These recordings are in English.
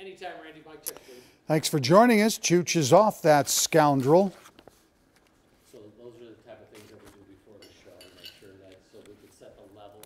Anytime, Randy. Mic check, please. Thanks for joining us. Chooch is off that scoundrel. So those are the type of things that we do before the show to make sure that so we can set the levels.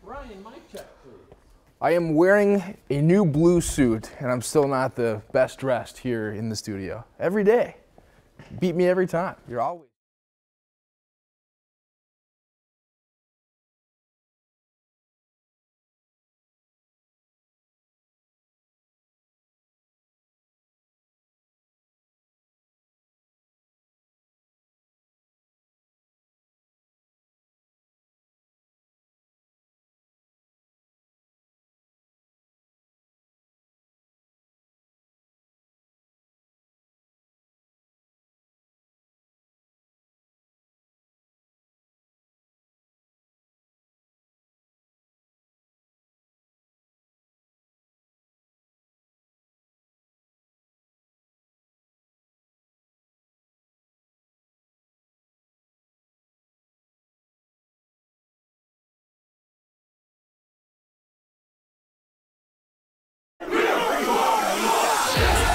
Ryan, mic check, please. I am wearing a new blue suit, and I'm still not the best dressed here in the studio. Every day. Beat me every time. You're always.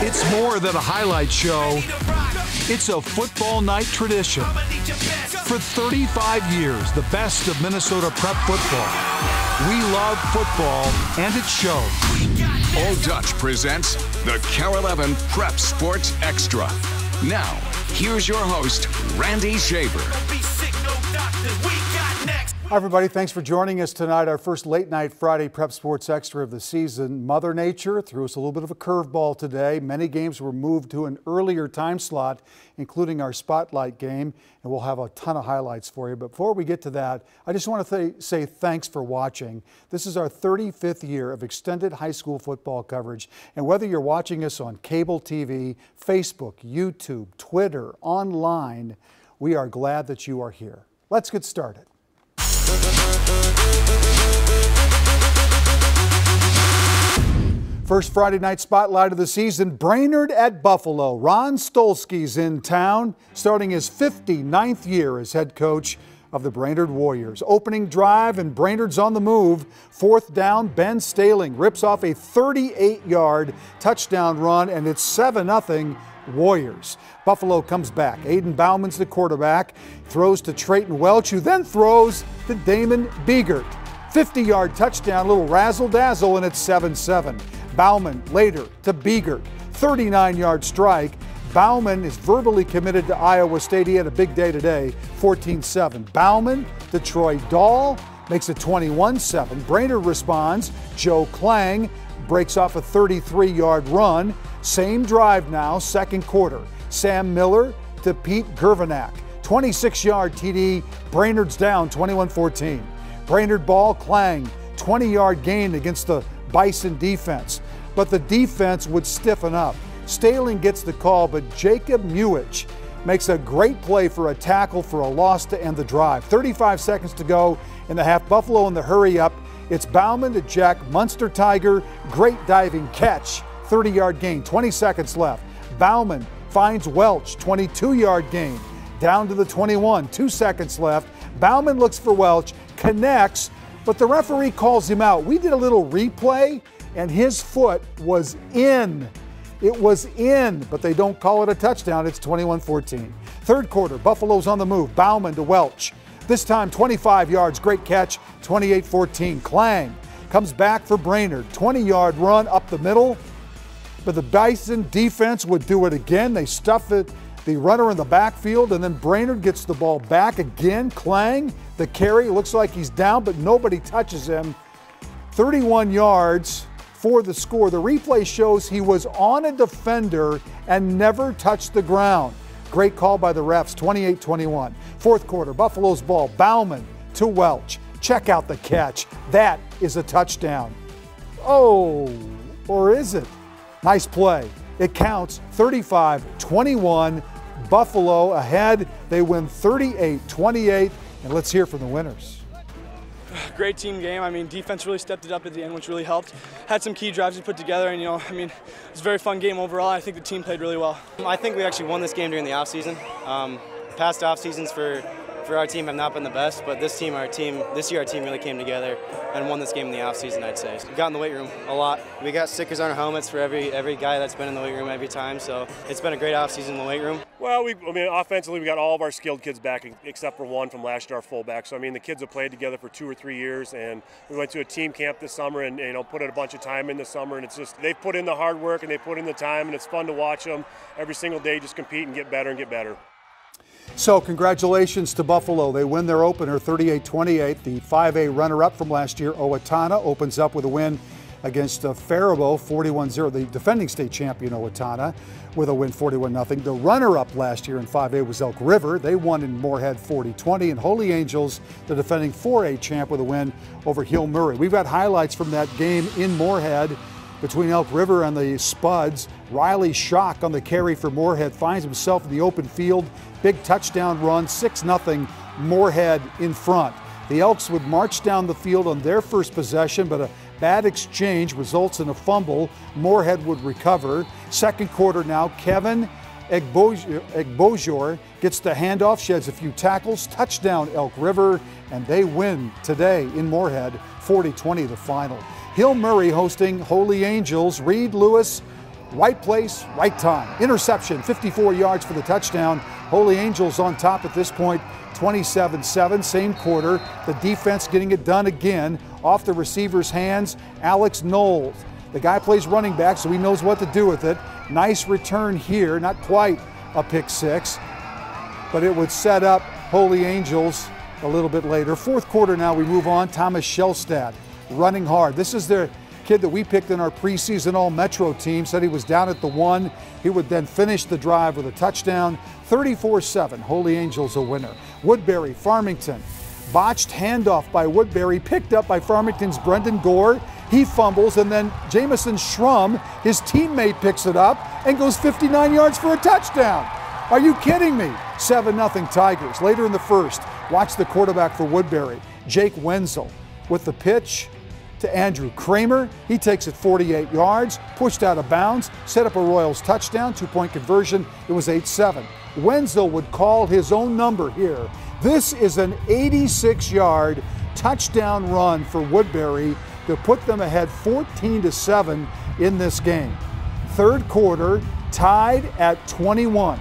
It's more than a highlight show. It's a football night tradition. For 35 years, the best of Minnesota prep football. We love football, and it shows. Old Dutch presents the KARE 11 Prep Sports Extra. Now, here's your host, Randy Shaver. Hi everybody, thanks for joining us tonight. Our first late night Friday Prep Sports Extra of the season. Mother Nature threw us a little bit of a curveball today. Many games were moved to an earlier time slot, including our spotlight game, and we'll have a ton of highlights for you. But before we get to that, I just want to say thanks for watching. This is our 35th year of extended high school football coverage, and whether you're watching us on cable TV, Facebook, YouTube, Twitter, online, we are glad that you are here. Let's get started. First Friday night spotlight of the season, Brainerd at Buffalo. Ron Stolsky's in town, starting his 59th year as head coach of the Brainerd Warriors. Opening drive and Brainerd's on the move. Fourth down, Ben Staling rips off a 38-yard touchdown run, and it's 7-0 Warriors. Buffalo comes back. Aiden Bauman's the quarterback, throws to Trayton Welch, who then throws to Damon Biegert. 50-yard touchdown, little razzle-dazzle, and it's 7-7. Bauman later to Biegert. 39-yard strike. Bauman is verbally committed to Iowa State. He had a big day today, 14-7. Bauman to Troy Dahl, makes it 21-7. Brainerd responds. Joe Klang breaks off a 33-yard run. Same drive now, second quarter. Sam Miller to Pete Gervanak. 26-yard TD. Brainerd's down 21-14. Brainerd ball, Klang. 20-yard gain against the Bison defense. But the defense would stiffen up. Staling gets the call, but Jacob Muich makes a great play for a tackle for a loss to end the drive. 35 seconds to go in the half. Buffalo in the hurry up. It's Bauman to Jack Munster Tiger. Great diving catch. 30-yard gain, 20 seconds left. Bauman finds Welch, 22-yard gain. Down to the 21, 2 seconds left. Bauman looks for Welch, connects, but the referee calls him out. We did a little replay, and his foot was in. It was in, but they don't call it a touchdown. It's 21-14. Third quarter, Buffalo's on the move. Bauman to Welch. This time 25 yards, great catch, 28-14. Klang comes back for Brainerd. 20-yard run up the middle, but the Bison defense would do it again. They stuff it, the runner in the backfield, and then Brainerd gets the ball back again. Klang, the carry, looks like he's down, but nobody touches him. 31 yards for the score. The replay shows he was on a defender and never touched the ground. Great call by the refs, 28-21. Fourth quarter, Buffalo's ball, Bauman to Welch. Check out the catch. That is a touchdown. Oh, or is it? Nice play. It counts 35-21. Buffalo ahead. They win 38-28. And let's hear from the winners. Great team game. I mean, defense really stepped it up at the end, which really helped. Had some key drives we put together, and it's a very fun game overall. I think the team played really well. I think we actually won this game during the offseason. Past off seasons for our team have not been the best, but this year our team really came together and won this game in the offseason, I'd say. We got in the weight room a lot. We got stickers on our helmets for every guy that's been in the weight room every time, so it's been a great offseason in the weight room. Well, offensively, we got all of our skilled kids back except for one from last year, our fullback. So, the kids have played together for 2 or 3 years, and we went to a team camp this summer and, put in a bunch of time in the summer, and it's just, they've put in the hard work and they put in the time, and it's fun to watch them every single day just compete and get better and get better. So congratulations to Buffalo. They win their opener 38-28. The 5A runner-up from last year, Owatonna, opens up with a win against Faribault 41-0. The defending state champion, Owatonna, with a win 41-0. The runner-up last year in 5A was Elk River. They won in Moorhead 40-20. And Holy Angels, the defending 4A champ, with a win over Hill Murray. We've got highlights from that game in Moorhead between Elk River and the Spuds. Riley Schock on the carry for Moorhead finds himself in the open field. Big touchdown run, 6-0 Moorhead in front. The Elks would march down the field on their first possession, but a bad exchange results in a fumble. Moorhead would recover. Second quarter now, Kevin Egbojor gets the handoff, sheds a few tackles, touchdown Elk River, and they win today in Moorhead, 40-20 the final. Hill Murray hosting Holy Angels. Reed Lewis, right place, right time. Interception, 54 yards for the touchdown. Holy Angels on top at this point, 27-7, same quarter. The defense getting it done again. Off the receiver's hands, Alex Knowles. The guy plays running back, so he knows what to do with it. Nice return here, not quite a pick six, but it would set up Holy Angels a little bit later. Fourth quarter now, we move on. Thomas Shellstad running hard. This is the kid that we picked in our preseason All-Metro team, said he was down at the 1. He would then finish the drive with a touchdown. 34-7, Holy Angels a winner. Woodbury, Farmington. Botched handoff by Woodbury, picked up by Farmington's Brendan Gore. He fumbles, and then Jamison Schrum, his teammate, picks it up and goes 59 yards for a touchdown. Are you kidding me? 7-0 Tigers. Later in the first, watch the quarterback for Woodbury, Jake Wenzel, with the pitch to Andrew Kramer. He takes it 48 yards, pushed out of bounds, set up a Royals touchdown, 2-point conversion. It was 8-7. Wenzel would call his own number here. This is an 86-yard touchdown run for Woodbury to put them ahead 14-7 in this game. Third quarter, tied at 21.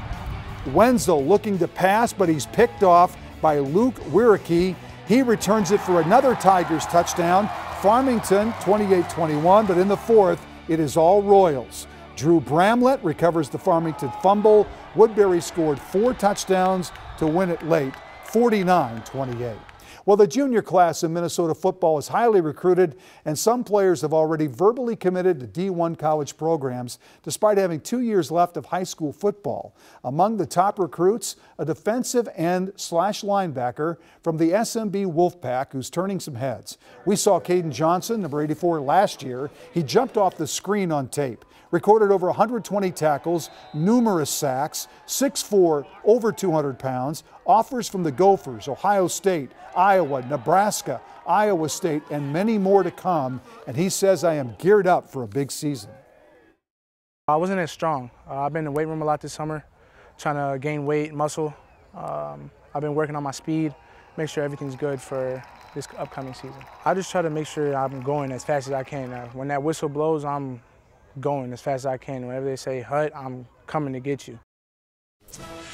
Wenzel looking to pass, but he's picked off by Luke Wiericke. He returns it for another Tigers touchdown. Farmington 28-21, but in the fourth, it is all Royals. Drew Bramlett recovers the Farmington fumble. Woodbury scored 4 touchdowns to win it late, 49-28. Well, the junior class in Minnesota football is highly recruited, and some players have already verbally committed to D1 college programs despite having 2 years left of high school football. Among the top recruits, a defensive end/linebacker from the SMB Wolfpack who's turning some heads. We saw Caden Johnson, number 84, last year. He jumped off the screen on tape. Recorded over 120 tackles, numerous sacks, 6'4", over 200 pounds, offers from the Gophers, Ohio State, Iowa, Nebraska, Iowa State, and many more to come. And he says, I am geared up for a big season. I wasn't as strong. I've been in the weight room a lot this summer, trying to gain weight, muscle. I've been working on my speed, make sure everything's good for this upcoming season. I just try to make sure I'm going as fast as I can. When that whistle blows, I'm going as fast as I can. Whenever they say hut, I'm coming to get you.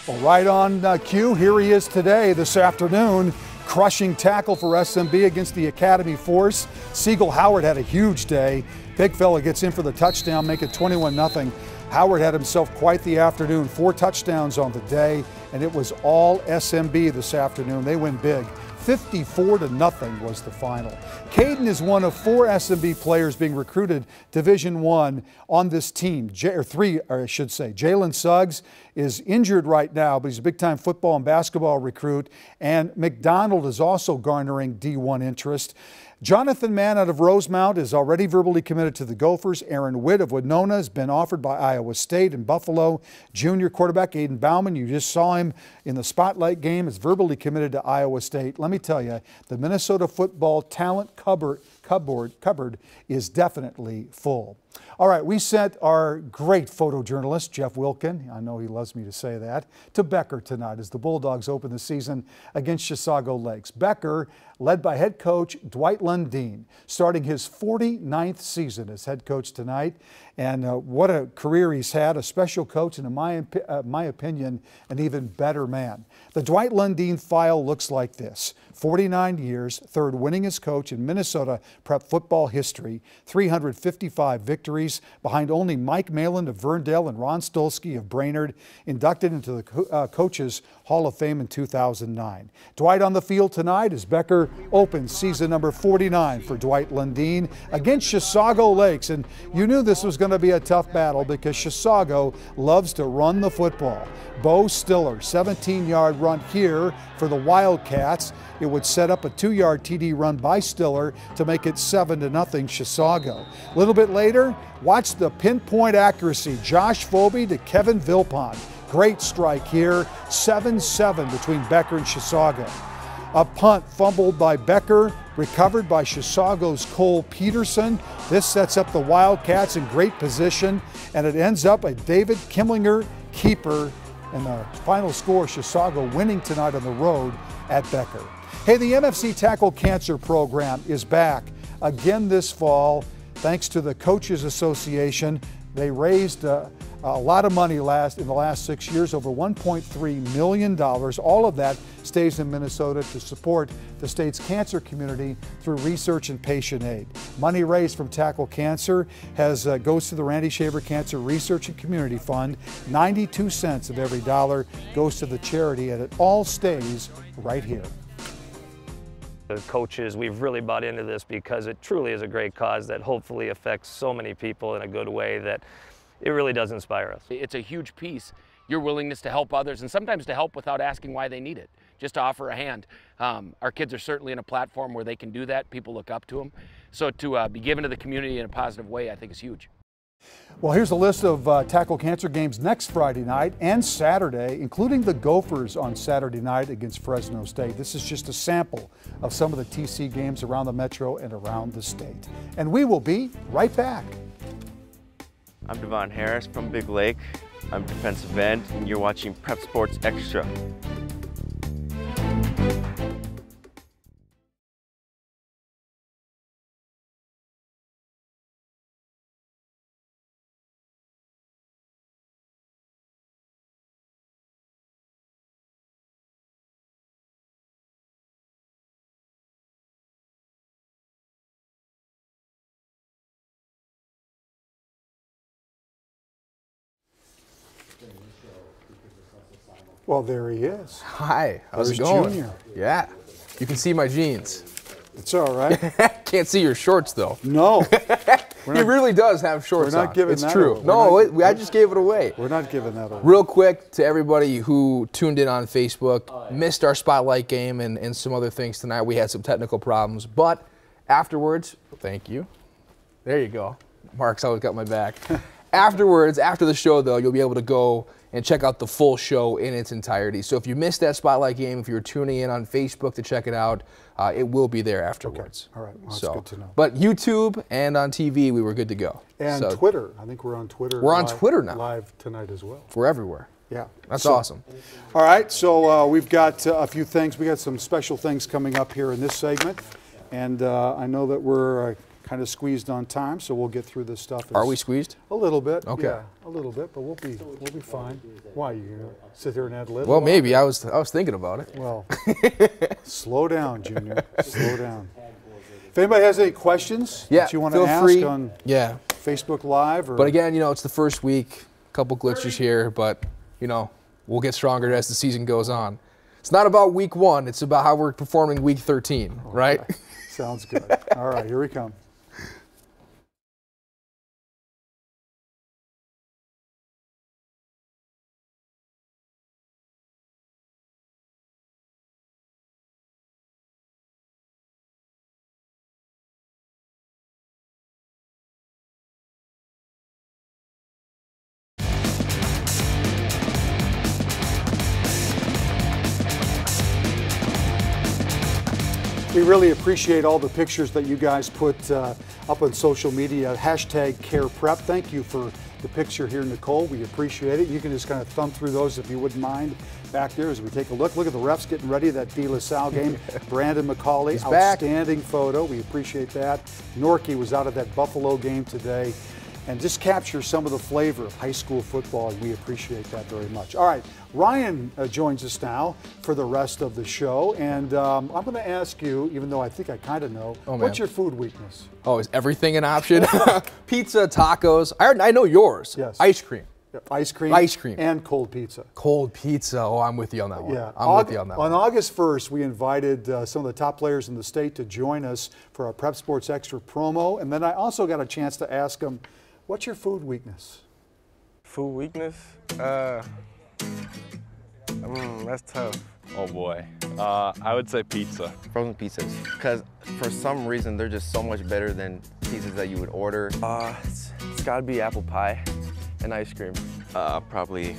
Well, right on cue, here he is today, this afternoon. Crushing tackle for SMB against the Academy Force. Siegel Howard had a huge day. Big fella gets in for the touchdown, make it 21-0. Howard had himself quite the afternoon. 4 touchdowns on the day, and it was all SMB this afternoon. They win big. 54-0 was the final. Caden is one of 4 SMB players being recruited Division I on this team, I should say. Jalen Suggs is injured right now, but he's a big-time football and basketball recruit, and McDonald is also garnering D1 interest. Jonathan Mann out of Rosemount is already verbally committed to the Gophers. Aaron Witt of Winona has been offered by Iowa State and Buffalo. Junior quarterback Aiden Bauman, you just saw him in the spotlight game, is verbally committed to Iowa State. Let me tell you, the Minnesota football talent cupboard is definitely full. All right, we sent our great photojournalist, Jeff Wilkin, I know he loves me to say that, to Becker tonight as the Bulldogs open the season against Chisago Lakes. Becker, led by head coach Dwight Lundeen, starting his 49th season as head coach tonight. And what a career he's had, a special coach, and in my opinion, an even better man. The Dwight Lundeen file looks like this. 49 years, third winningest coach in Minnesota prep football history, 355 victories, behind only Mike Malin of Verndale and Ron Stolsky of Brainerd, inducted into the Coaches Hall of Fame in 2009. Dwight on the field tonight as Becker opens season number 49 for Dwight Lundeen against Chisago Lakes. And you knew this was going to be a tough battle because Chisago loves to run the football. Bo Stiller, 17-yard run here for the Wildcats. It would set up a 2-yard TD run by Stiller to make it 7-0 Chisago. A little bit later, watch the pinpoint accuracy. Josh Phobie to Kevin Vilpon. Great strike here, 7-7 between Becker and Chisago. A punt fumbled by Becker, recovered by Chisago's Cole Peterson. This sets up the Wildcats in great position, and it ends up a David Kimlinger keeper. And the final score, Chisago winning tonight on the road at Becker. Hey, the MFC Tackle Cancer Program is back again this fall. Thanks to the Coaches Association, they raised A lot of money in the last 6 years, over $1.3 million. All of that stays in Minnesota to support the state's cancer community through research and patient aid. Money raised from Tackle Cancer goes to the Randy Shaver Cancer Research and Community Fund. 92 cents of every dollar goes to the charity, and it all stays right here. The coaches, we've really bought into this because it truly is a great cause that hopefully affects so many people in a good way that it really does inspire us. It's a huge piece, your willingness to help others, and sometimes to help without asking why they need it, just to offer a hand. Our kids are certainly in a platform where they can do that. People look up to them. So to be given to the community in a positive way, I think is huge. Well, here's a list of Tackle Cancer games next Friday night and Saturday, including the Gophers on Saturday night against Fresno State. This is just a sample of some of the TC games around the metro and around the state. And we will be right back. I'm Devon Harris from Big Lake. I'm defensive end, and you're watching Prep Sports Extra. Well, there he is. Hi, how's There's it going? Junior. Yeah, you can see my jeans. It's all right. Can't see your shorts though. No. He really does have shorts We're not on. giving it's that true. away. No, I just gave it away. We're not giving that away. Real quick to everybody who tuned in on Facebook, missed our spotlight game and some other things tonight. We had some technical problems, but afterwards, thank you. There you go. Mark's always got my back. Afterwards, after the show though, you'll be able to go and check out the full show in its entirety. So if you missed that spotlight game, if you're tuning in on Facebook to check it out, it will be there afterwards. Okay. All right, well, that's so, good to know. But YouTube and on TV, we were good to go. And so, Twitter. I think we're on Twitter. We're on Twitter now. Live tonight as well. We're everywhere. Yeah. That's awesome. All right, so we've got a few things. We got some special things coming up here in this segment. And I know that we're kind of squeezed on time, so we'll get through this stuff. Are we squeezed? A little bit. Okay. Yeah, a little bit, but we'll be fine. Why, you gonna sit here and add lib? Well, maybe. I was thinking about it. Well, slow down, Junior. Slow down. If anybody has any questions that you want to ask free. on Facebook Live, or but again, it's the first week, a couple glitches here, but we'll get stronger as the season goes on. It's not about week 1; it's about how we're performing week 13, right? Sounds good. All right, here we come. We really appreciate all the pictures that you guys put up on social media. #CarePrep. Thank you for the picture here, Nicole. We appreciate it. You can just kind of thumb through those if you wouldn't mind back there as we take a look. Look at the refs getting ready, that De La Salle game. Brandon McCauley, outstanding photo. We appreciate that. Norkey was out of that Buffalo game today and just captures some of the flavor of high school football, and we appreciate that very much. All right, Ryan joins us now for the rest of the show, and I'm going to ask you, even though I think I kind of know, what's your food weakness? Oh, is everything an option? Pizza, tacos. I know yours. Yes. Ice cream. Yep. Ice cream. Ice cream. And cold pizza. Cold pizza. Oh, I'm with you on that one. Yeah. I'm with you on that one. On August 1st, we invited some of the top players in the state to join us for our Prep Sports Extra promo, and then I also got a chance to ask them, what's your food weakness? Food weakness? That's tough. Oh boy. I would say pizza. Frozen pizzas. Because for some reason, they're just so much better than pizzas that you would order. It's gotta be apple pie and ice cream. Probably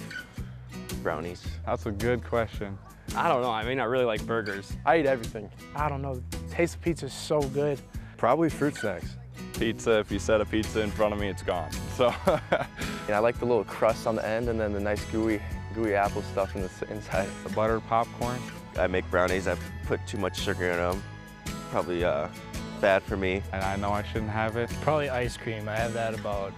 brownies. That's a good question. I don't know. I mean, I really like burgers. I eat everything. I don't know. The taste of pizza is so good. Probably fruit snacks. Pizza, if you set a pizza in front of me, it's gone. So I like the little crust on the end and then the nice gooey apple stuff inside. The buttered popcorn. I make brownies. I put too much sugar in them. Probably bad for me. And I know I shouldn't have it. Probably ice cream. I have that about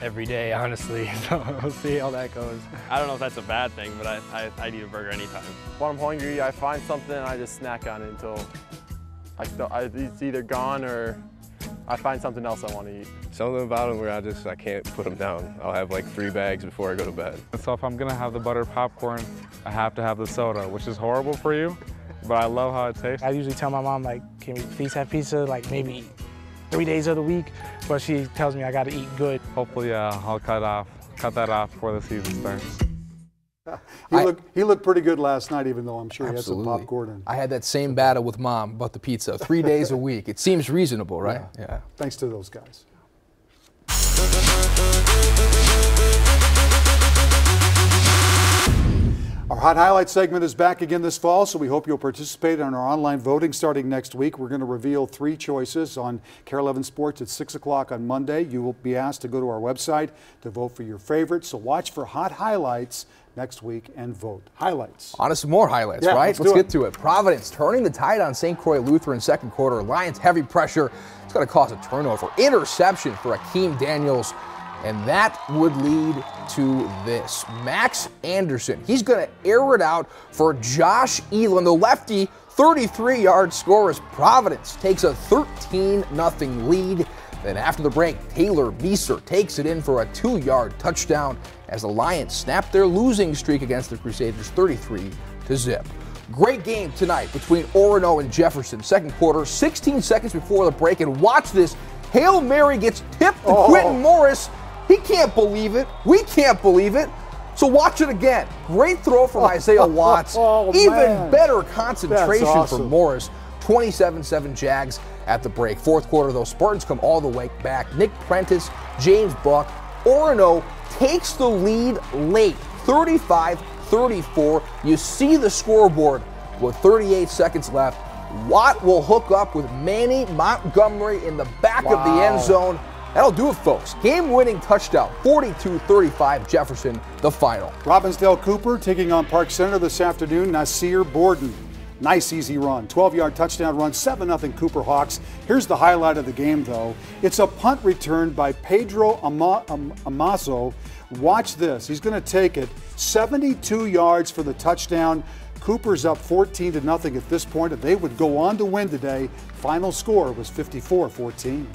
every day, honestly, so we'll see how that goes. I don't know if that's a bad thing, but I'd eat a burger anytime. When I'm hungry, I find something and I just snack on it until it's either gone or I find something else I want to eat. Something about them where I can't put them down. I'll have like 3 bags before I go to bed. So if I'm gonna have the buttered popcorn, I have to have the soda, which is horrible for you, but I love how it tastes. I usually tell my mom, like, can we please have pizza, like maybe 3 days of the week, but she tells me I gotta eat good. Hopefully, I'll cut that off before the season starts. He looked pretty good last night, even though I'm sure he had some popcorn. I had that same battle with Mom about the pizza. 3 days a week. It seems reasonable, right? Yeah. Thanks to those guys. Our Hot Highlights segment is back again this fall, so we hope you'll participate in our online voting starting next week. We're going to reveal 3 choices on KARE 11 Sports at 6 o'clock on Monday. You will be asked to go to our website to vote for your favorites, so watch for Hot Highlights next week and vote. Highlights. On to some more highlights, Yeah, right? let's get to it. Providence turning the tide on St. Croix Lutheran second quarter. Lions heavy pressure. It's going to cause a turnover. Interception for Akeem Daniels. And that would lead to this. Max Anderson, he's going to air it out for Josh Elam, the lefty. 33-yard score as Providence takes a 13-0 lead. Then after the break, Taylor Meeser takes it in for a 2-yard touchdown as the Lions snap their losing streak against the Crusaders 33-0. Great game tonight between Orono and Jefferson. Second quarter, 16 seconds before the break, and watch this. Hail Mary gets tipped to Quentin Morris. He can't believe it. We can't believe it. So watch it again. Great throw from Isaiah Watts. Even better concentration from Morris. 27-7 Jags at the break. Fourth quarter, though, Spartans come all the way back. Nick Prentice, James Buck. Orono takes the lead late, 35-34. You see the scoreboard with 38 seconds left. Watt will hook up with Manny Montgomery in the back of the end zone. That'll do it, folks. Game-winning touchdown, 42-35 Jefferson, the final. Robbinsdale Cooper taking on Park Center this afternoon. Nasir Borden. Nice easy run. 12-yard touchdown run, 7-0 Cooper Hawks. Here's the highlight of the game, though. It's a punt return by Pedro Amazo. Watch this. He's going to take it 72 yards for the touchdown. Cooper's up 14-0 at this point, and they would go on to win today. Final score was 54-14.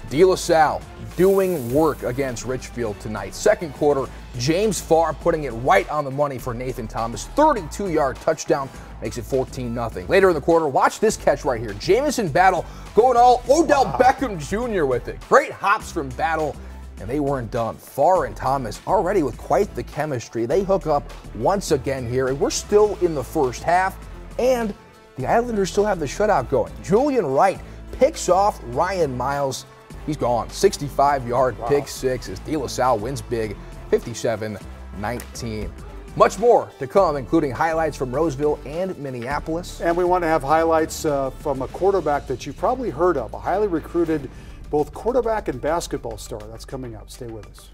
De La Salle doing work against Richfield tonight. Second quarter, James Farr putting it right on the money for Nathan Thomas. 32-yard touchdown makes it 14-0. Later in the quarter, watch this catch right here. Jamison Battle going all Odell Beckham Jr. with it. Great hops from Battle, and they weren't done. Farr and Thomas already with quite the chemistry. They hook up once again here, and we're still in the first half, and the Islanders still have the shutout going. Julian Wright picks off Ryan Miles. He's gone. 65-yard pick six as De La Salle wins big, 57-19. Much more to come, including highlights from Roseville and Minneapolis. And we want to have highlights from a quarterback that you've probably heard of, a highly recruited both quarterback and basketball star. That's coming up. Stay with us.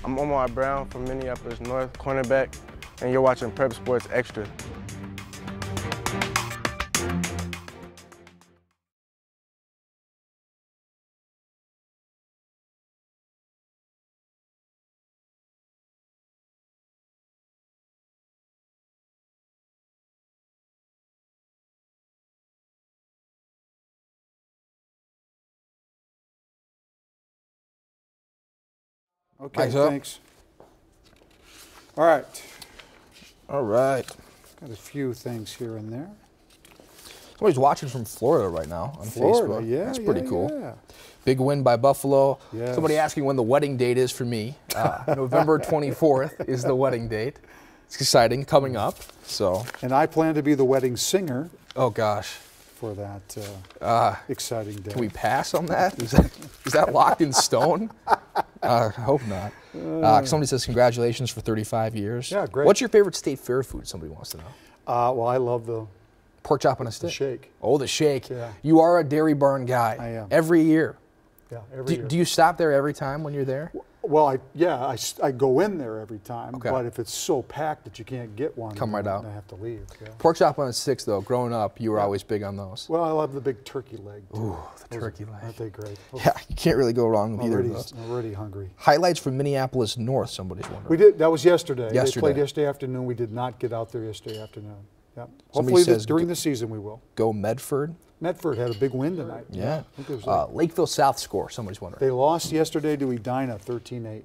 I'm Omar Brown from Minneapolis North, cornerback, and you're watching Prep Sports Extra. Okay, thanks. All right. All right. Got a few things here and there. Somebody's watching from Florida right now on Facebook. Yeah, that's pretty cool. Yeah. Big win by Buffalo. Yes. Somebody asking when the wedding date is for me. November 24th is the wedding date. It's exciting, coming up. So. And I plan to be the wedding singer. Oh gosh. For that exciting day. Can we pass on that? Is that locked in stone? I hope not. Somebody says congratulations for 35 years. Yeah, great. What's your favorite state fair food? Somebody wants to know. Well, I love the pork chop on a stick. The shake. Oh, the shake. Yeah. You are a Dairy Barn guy. I am. Every year. Yeah, every year. Do you stop there every time when you're there? Well, I go in there every time, Okay. but if it's so packed that you can't get one, Come right out. I have to leave. Yeah. Pork chop on a 6, though. Growing up, you were always big on those. Well, I love the big turkey leg. Too. Ooh, the turkey leg. Aren't they great? Yeah, you can't really go wrong with either of those. I'm already hungry. Highlights from Minneapolis North, somebody's wondering. We did. That was yesterday. They Yesterday. played yesterday afternoon. We did not get out there yesterday afternoon. Yeah. Somebody Hopefully says during the season we will. Go Medford. Medford had a big win tonight. Yeah. I think it was like, Lakeville South score, somebody's wondering. they lost yesterday to Edina 13-8.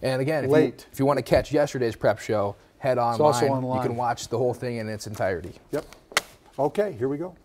And again, Late. if you want to catch yesterday's prep show, head online. It's also online. You can watch the whole thing in its entirety. Yep. Okay, here we go.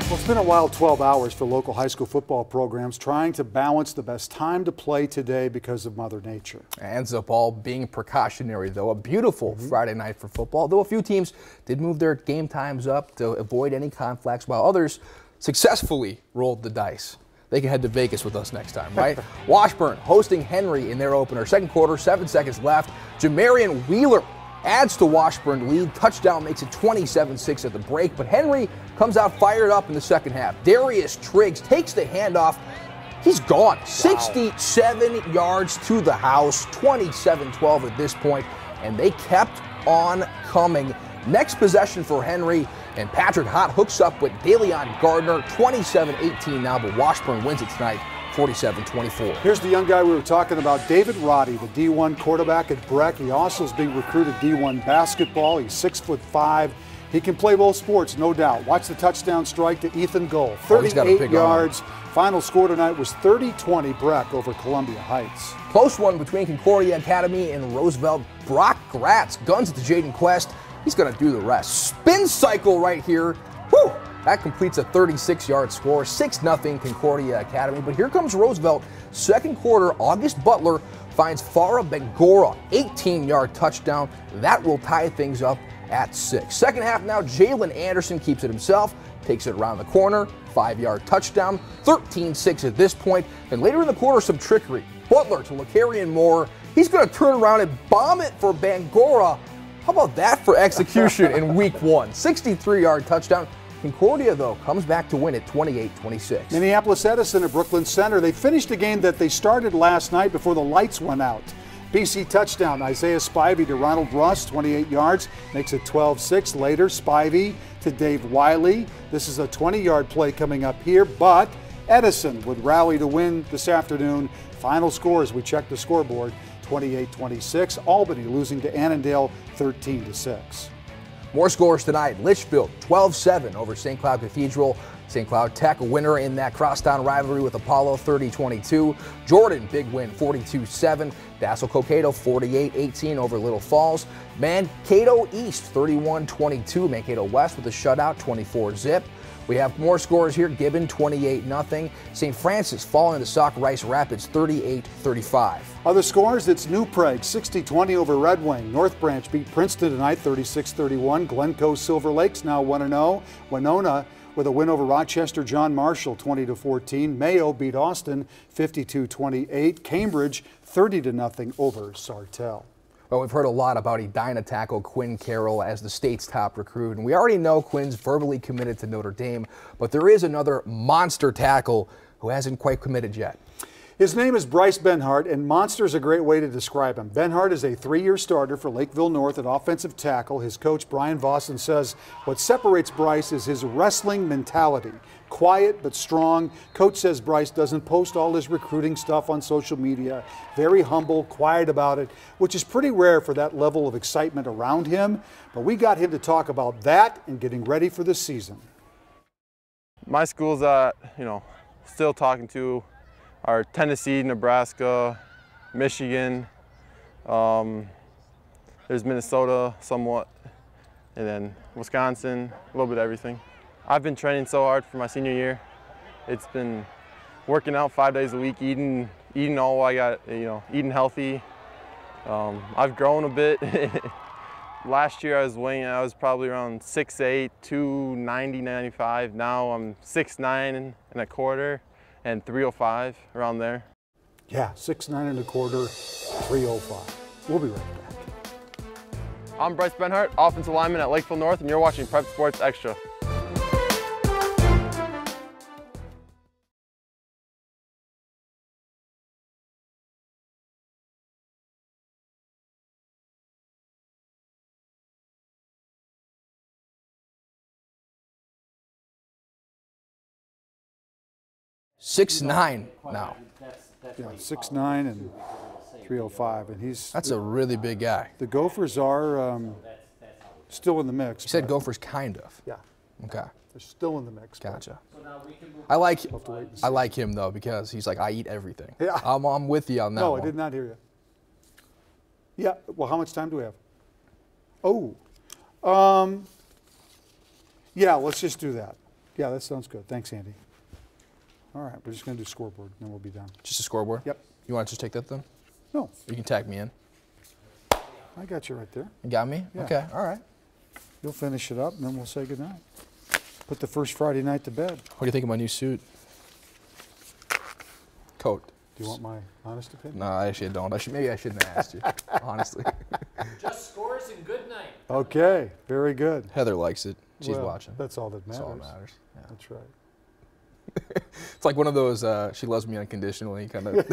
Well, it's been a wild 12 hours for local high school football programs trying to balance the best time to play today because of Mother Nature. Ends up all being precautionary, though. A beautiful Friday night for football, though a few teams did move their game times up to avoid any conflicts, while others successfully rolled the dice. They can head to Vegas with us next time, right? Washburn hosting Henry in their opener. Second quarter, 7 seconds left. Jamarian Wheeler adds to Washburn lead. Touchdown makes it 27-6 at the break, but Henry comes out fired up in the second half. Darius Triggs takes the handoff. He's gone. 67 yards to the house, 27-12 at this point, and they kept on coming. Next possession for Henry, and Patrick Hott hooks up with DeLeon Gardner, 27-18 now, but Washburn wins it tonight, 47-24. Here's the young guy we were talking about, David Roddy, the D1 quarterback at Breck. He also is being recruited D1 basketball. He's 6'5". He can play both sports, no doubt. Watch the touchdown strike to Ethan Gold, 38 yards. Final score tonight was 30-20 Breck over Columbia Heights. Close one between Concordia Academy and Roosevelt. Brock Gratz guns it to Jaden Quest. He's going to do the rest. Spin cycle right here. Whew! That completes a 36-yard score, 6-0 Concordia Academy. But here comes Roosevelt. Second quarter, August Butler finds Farah Bengora, 18-yard touchdown. That will tie things up at 6. Second half now, Jalen Anderson keeps it himself, takes it around the corner, 5-yard touchdown, 13-6 at this point. And later in the quarter, some trickery. Butler to LaCarrion Moore. He's going to turn around and bomb it for Bangora. How about that for execution in week 1? 63-yard touchdown. Concordia, though, comes back to win it 28-26. Minneapolis Edison at Brooklyn Center. They finished a game that they started last night before the lights went out. BC touchdown, Isaiah Spivey to Ronald Russ, 28 yards, makes it 12-6. Later, Spivey to Dave Wiley. This is a 20-yard play coming up here, but Edison would rally to win this afternoon. Final score as we check the scoreboard, 28-26. Albany losing to Annandale 13-6. More scores tonight. Litchfield 12-7 over St. Cloud Cathedral. St. Cloud Tech a winner in that crosstown rivalry with Apollo 30-22. Jordan big win 42-7. Dassel Cokato 48-18 over Little Falls. Mankato East 31-22. Mankato West with a shutout 24-zip. We have more scores here. Gibbon 28-0. St. Francis falling to Sauk Rice Rapids 38-35. Other scores, it's New Prague 60-20 over Red Wing. North Branch beat Princeton tonight 36-31. Glencoe Silver Lakes now 1-0. Winona with a win over Rochester John Marshall 20-14. Mayo beat Austin 52-28. Cambridge 30-0 over Sartell. Well, we've heard a lot about Edina tackle Quinn Carroll as the state's top recruit, and we already know Quinn's verbally committed to Notre Dame, but there is another monster tackle who hasn't quite committed yet. His name is Bryce Benhart, and monster is a great way to describe him. Benhart is a 3-year starter for Lakeville North at offensive tackle. His coach, Brian Vossen, says what separates Bryce is his wrestling mentality. Quiet but strong. Coach says Bryce doesn't post all his recruiting stuff on social media. Very humble, quiet about it, which is pretty rare for that level of excitement around him. But we got him to talk about that and getting ready for this season. My schools still talking to are Tennessee, Nebraska, Michigan, there's Minnesota somewhat, and then Wisconsin, a little bit of everything. I've been training so hard for my senior year. It's been working out 5 days a week, eating all I got, eating healthy. I've grown a bit, Last year I was probably around 6'8", 290, 95. Now I'm 6'9" and a quarter and 305, around there. Yeah, 6'9" and a quarter, 305. We'll be right back. I'm Bryce Benhart, offensive lineman at Lakeville North, and you're watching Prep Sports Extra. Six 6'9" now. Yeah, 6'9" and 305, and that's a really big guy. The Gophers are still in the mix. You said Gophers, kind of. Yeah. Okay. They're still in the mix. Gotcha. I like him though because he's like, I eat everything. Yeah. I'm with you on that. No, one. I did not hear you. Yeah. Well, how much time do we have? Oh. Yeah. Let's just do that. Yeah, that sounds good. Thanks, Andy. All right, we're just going to do scoreboard, and then we'll be done. Just a scoreboard? Yep. You want to just take that then? No. You can tag me in. I got you right there. You got me? Yeah. Okay, all right. You'll finish it up, and then we'll say goodnight. Put the first Friday night to bed. What do you think of my new suit? Coat. Do you want my honest opinion? No, actually I don't. Maybe I shouldn't have asked you, honestly. Just scores and good night. Okay, very good. Heather likes it. She's Well, watching. That's all that matters. That's all that matters. Yeah. That's right. It's like one of those she loves me unconditionally kind of.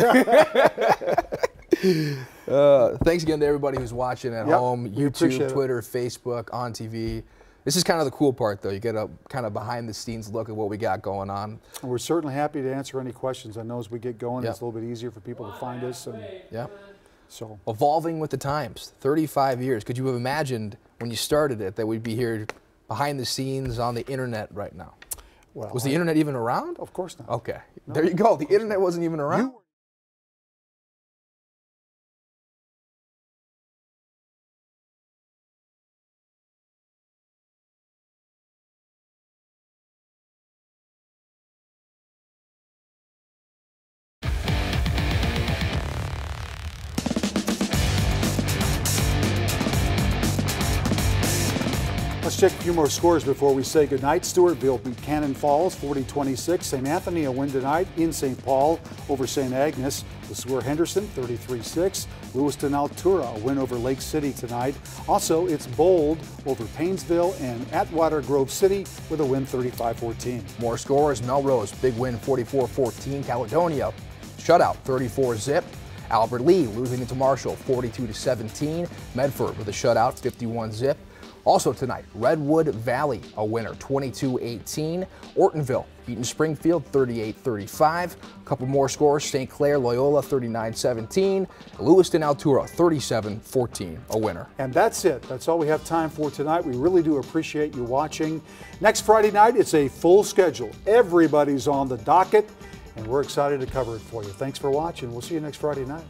Thanks again to everybody who's watching at home, YouTube, Twitter, Facebook, on TV. This is kind of the cool part, though. You get a kind of behind-the-scenes look at what we got going on. And we're certainly happy to answer any questions. I know as we get going, it's a little bit easier for people to find us. And so evolving with the times. 35 years. Could you have imagined when you started it that we'd be here behind the scenes on the internet right now? Well, was the internet even around? Of course not. Okay. No, there you go. The internet wasn't even around. Let's check a few more scores before we say goodnight. Stewartville beat Cannon Falls 40-26. St. Anthony a win tonight in St. Paul over St. Agnes. LeSueur Henderson 33-6. Lewiston Altura a win over Lake City tonight. Also, it's Bold over Paynesville and Atwater Grove City with a win 35-14. More scores. Melrose big win 44-14. Caledonia shutout 34-zip. Albert Lee losing to Marshall 42-17. Medford with a shutout 51-zip. Also tonight, Redwood Valley, a winner, 22-18. Ortonville beating Springfield, 38-35. A couple more scores, St. Clair, Loyola, 39-17. Lewiston Altura, 37-14, a winner. And that's it. That's all we have time for tonight. We really do appreciate you watching. Next Friday night, it's a full schedule. Everybody's on the docket, and we're excited to cover it for you. Thanks for watching. We'll see you next Friday night.